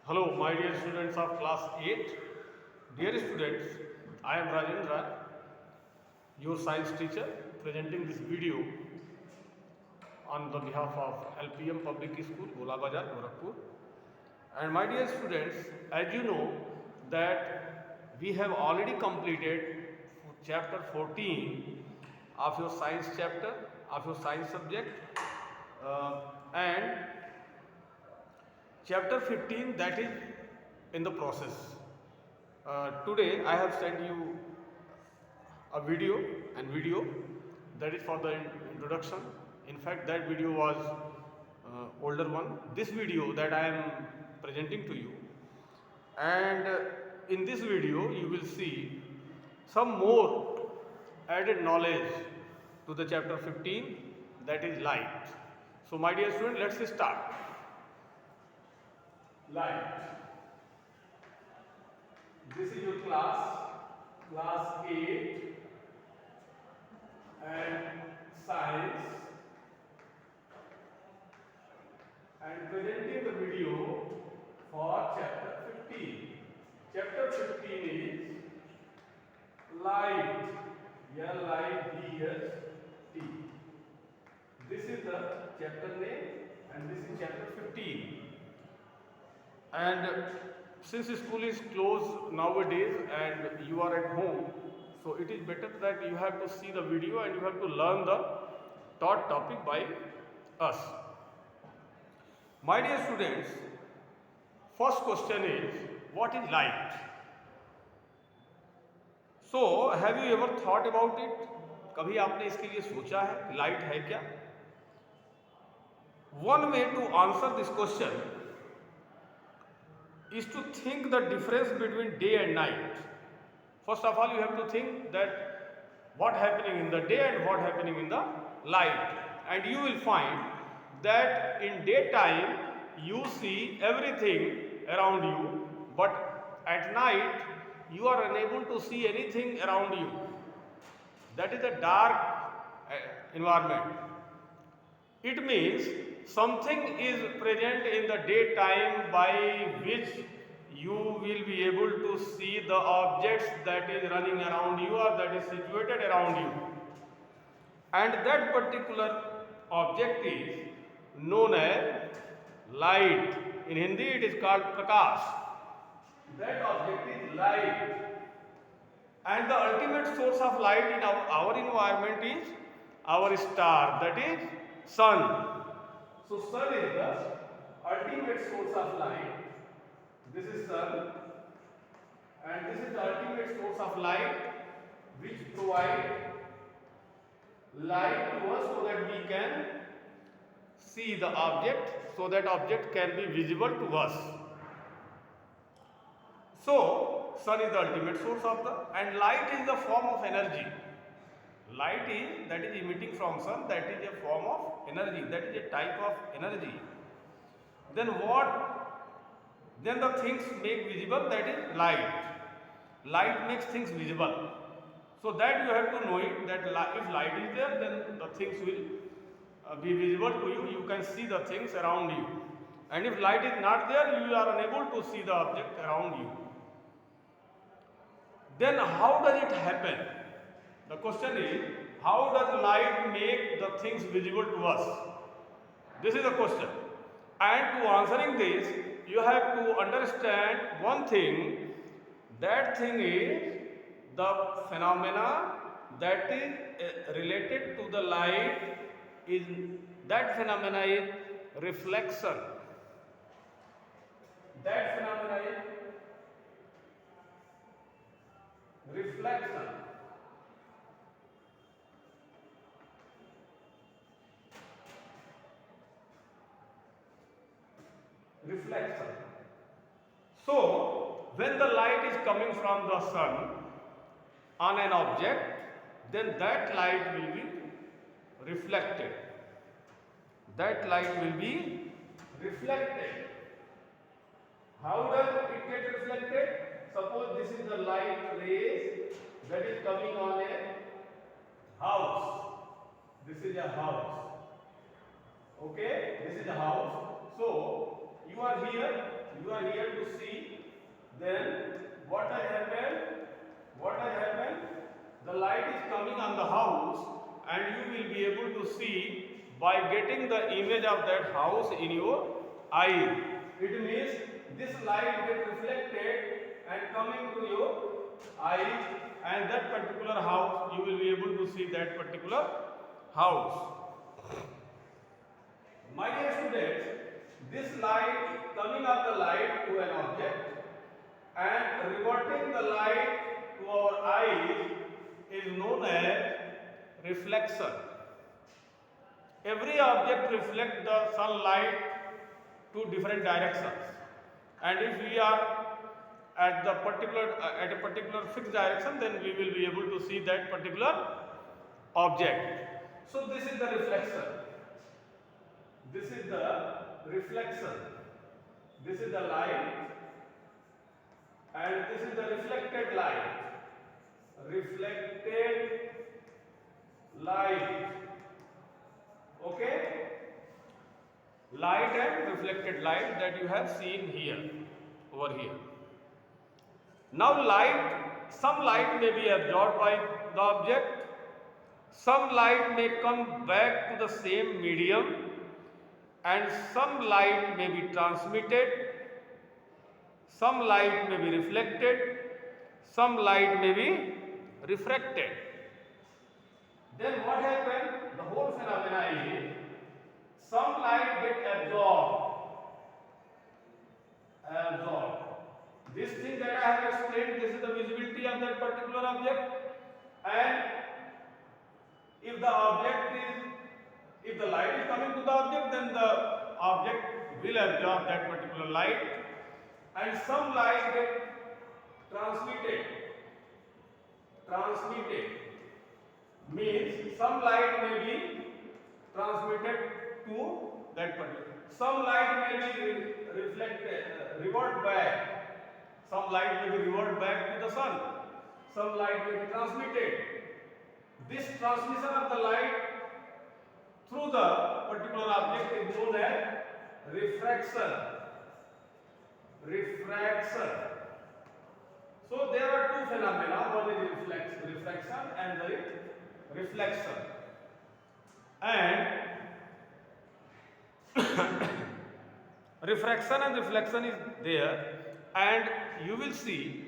Hello, my dear students of class 8. Dear students, I am Rajendra, your science teacher, presenting this video on the behalf of LPM Public School, Gola Bazar, Gorakhpur. And my dear students, as you know that we have already completed chapter 14 of your science chapter, of your science subject, and chapter 15 that is in the process. Today I have sent you a video that is for the introduction. In fact, that video was older one. This video that I am presenting to you, and in this video you will see some more added knowledge to the chapter 15, that is light. So my dear student, let's start. Light. This is your class 8 and science, and presenting the video for chapter 15. Chapter 15 is light, L-I-G-H-T. This is the chapter name and this is chapter 15. And since school is closed nowadays and you are at home, so it is better that you have to see the video and you have to learn the taught topic by us. My dear students, first question is, what is light? So have you ever thought about it? कभी आपने इसके लिए सोचा है light है क्या? One way to answer this question is to think the difference between day and night. First of all, you have to think that what happening in the day and what happening in the light, and you will find that in daytime you see everything around you, but at night you are unable to see anything around you. That is a dark environment. It means something is present in the daytime by which you will be able to see the objects that is running around you or that is situated around you. And that particular object is known as light. In Hindi it is called prakash. That object is light. And the ultimate source of light in our environment is our star, that is sun. So sun is the ultimate source of light. This is sun, and this is the ultimate source of light which provide light to us so that we can see the object, so that object can be visible to us. So sun is the ultimate source of the, and light is the form of energy. Light is, that is emitting from sun, that is a form of energy, that is a type of energy. Then then the things make visible, that is light. Light makes things visible. So that you have to know it, that if light is there, then the things will be visible to you. You can see the things around you. And if light is not there, you are unable to see the object around you. Then how does it happen? The question is, how does light make the things visible to us? This is the question. And to answering this, you have to understand one thing. That thing is the phenomena that is related to the light. That phenomena is reflection. That phenomena is reflection. Reflection. So when the light is coming from the sun on an object, then that light will be reflected. That light will be reflected. How does it get reflected? Suppose this is the light rays that is coming on a house. This is a house. Okay, this is a house. So you are here to then what has happened? What has happened? The light is coming on the house, and you will be able to see by getting the image of that house in your eye. It means this light gets reflected and coming to your eye, and that particular house you will be able to see that particular house. My dear students, this light coming of the light to an object and reverting the light to our eyes is known as reflection. Every object reflects the sunlight to different directions, and if we are at a particular fixed direction, then we will be able to see that particular object. So this is the reflection. This is the reflection. This is the light, and this is the reflected light. Reflected light. Okay? Light and reflected light that you have seen here, over here. Now some light may be absorbed by the object, some light may come back to the same medium, and some light may be transmitted, some light may be reflected, some light may be refracted. Then what happened? The whole phenomena is some light get absorbed. This thing that I have explained, this is the visibility of that particular object, and if the light is coming to the object, then the object will absorb that particular light, and some light get transmitted. Transmitted means some light may be transmitted to that particular. Some light may be revert back. Some light may be revert back to the sun. Some light may be transmitted. This transmission of the light through the particular object is known as refraction. Refraction. So there are two phenomena. One is refraction and the reflection. And refraction and reflection is there, and you will study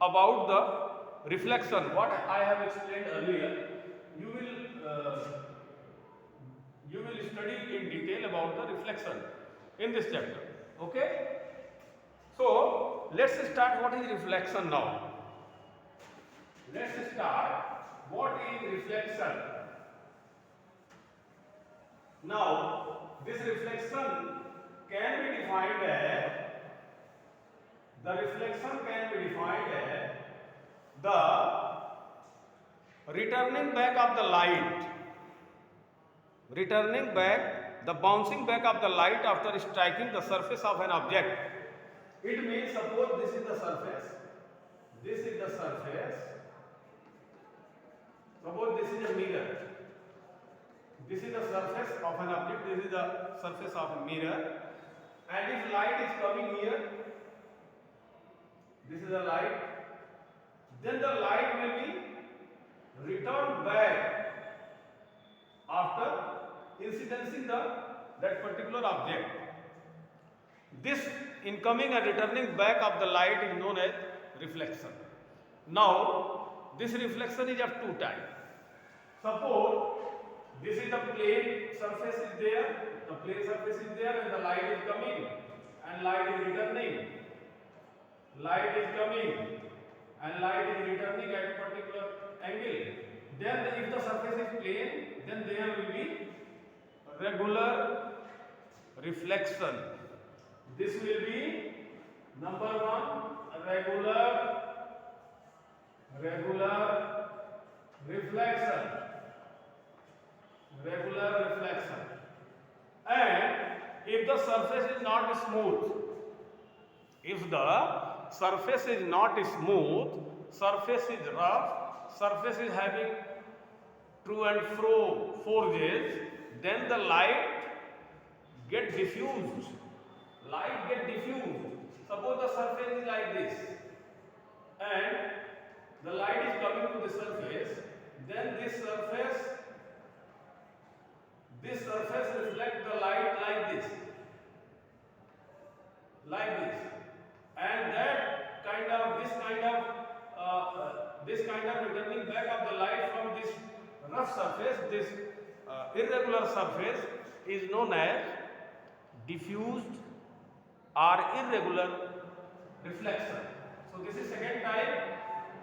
about the reflection. What I have explained earlier, you will study in detail about the reflection in this chapter. Okay? So let's start. What is reflection now? Let's start. What is reflection? Now, this reflection can be defined as the returning back of the light, the bouncing back of the light after striking the surface of an object. It means, suppose this is the surface. Suppose this is a mirror. This is the surface of an object, this is the surface of a mirror, and if light is coming here, this is the light, then the light will be returned back after incidencing that particular object. This incoming and returning back of the light is known as reflection. Now, this reflection is of two types. Suppose this is the plane surface is there, and the light is coming and light is returning. Light is coming and light is returning at a particular angle. Then if the surface is plane, then there will be regular reflection. This will be number one, regular reflection. And if the surface is not smooth, surface is rough, surface is having to and fro forces, then the light get diffused. and the light is coming to the surface, then this surface reflects the light like this, and this kind of returning back of the light from this rough surface, this irregular surface, is known as diffused or irregular reflection. So this is second type.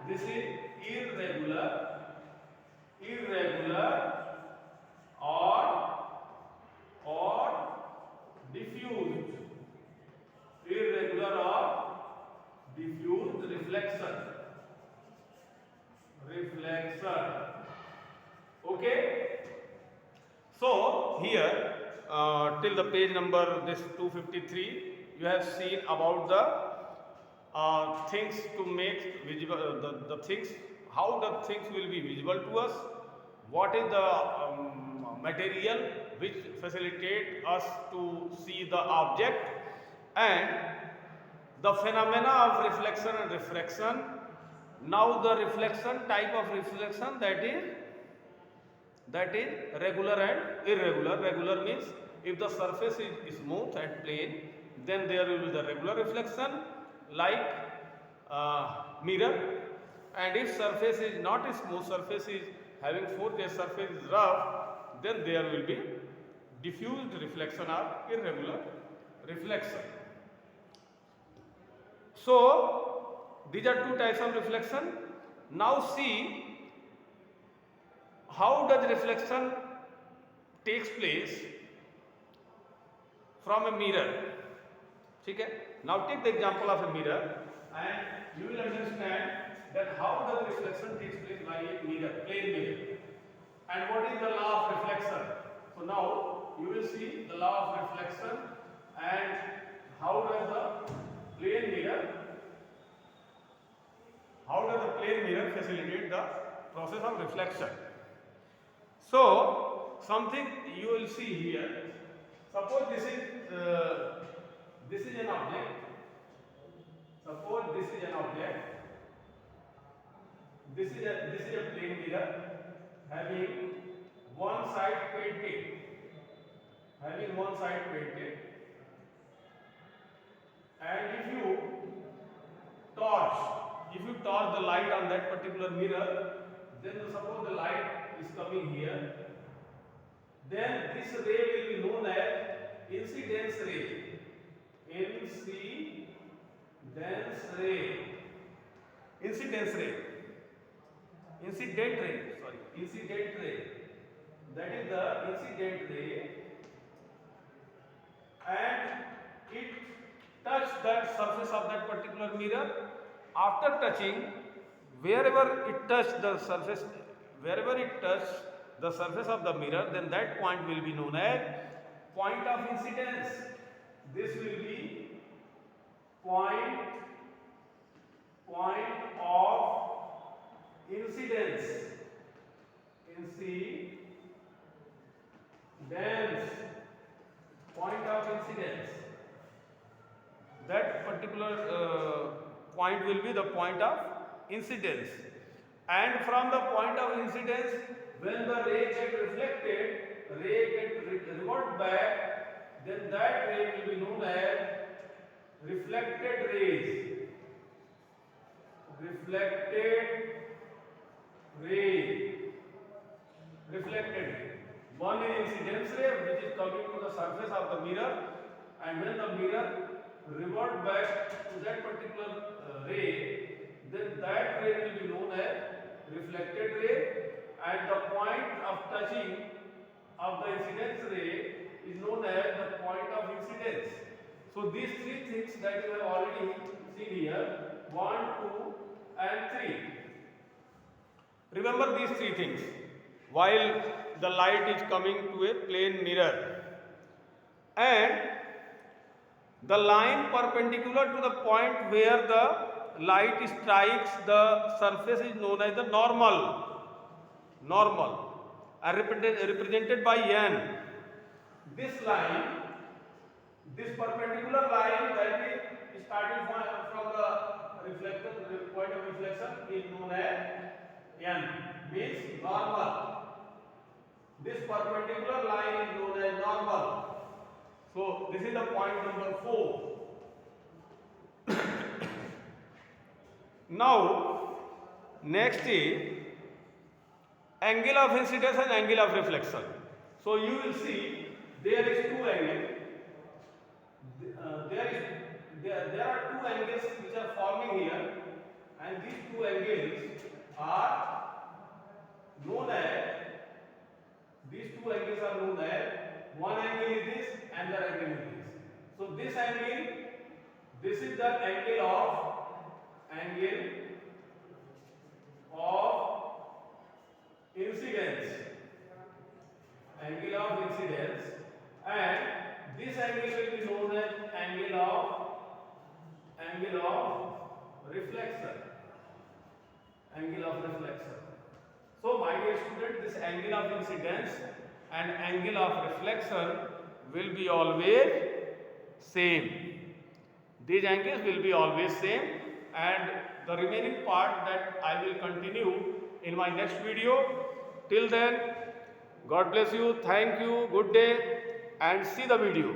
This is irregular or diffused, irregular or diffused reflection. Okay. So here till the page number this 253, you have seen about the things to make visible, the things, how the things will be visible to us, what is the material which facilitate us to see the object, and the phenomena of reflection and refraction. Now the reflection, type of reflection, that is regular and irregular. Regular means if the surface is smooth and plain, then there will be the regular reflection like mirror, and if surface is not smooth, surface is having four-edge, surface is rough, then there will be diffused reflection or irregular reflection. So these are two types of reflection. Now see how does reflection takes place from a mirror. Okay? Now take the example of a mirror and you will understand that how does reflection takes place by a mirror, plain mirror, and what is the law of reflection. So now you will see the law of reflection and how does the plane mirror facilitate the process of reflection. So something you will see here. Suppose this is an object. Suppose this is an object. This is a plane mirror having one side painted. And if you torch the light on that particular mirror, then suppose the light is coming here, then this ray will be known as incidence ray. Incident ray. That is the incident ray, and it touched that surface of that particular mirror. After touching, wherever it touched the surface of the mirror, then that point will be known as point of incidence. This will be point of incidence. Point of incidence. That particular point will be the point of incidence. And from the point of incidence, when the ray gets reflected, revert back, then that ray will be known as reflected rays. One is incidence ray, which is coming to the surface of the mirror, and when the mirror revert back to that particular ray, then that ray will be known as reflected ray, and the point of touching of the incidence ray is known as the point of incidence. So these three things that you have already seen here, 1, 2 and 3. Remember these three things while the light is coming to a plane mirror, and the line perpendicular to the point where the light strikes the surface is known as the normal, represented by n. This line, this perpendicular line that is starting from the reflected point of reflection is known as N, means normal. This perpendicular line is known as normal. So this is the point number 4. Now next is angle of incidence and angle of reflection. So you will see there is two angles. There are two angles which are forming here, and these two angles are known as one angle is this and the angle is this. So this angle, this is the angle of incidence, and this angle will be known as angle of reflection. So my dear student, this angle of incidence and angle of reflection will be always same. These angles will be always same, and the remaining part that I will continue in my next video. Till then, God bless you, thank you, good day, and see the video.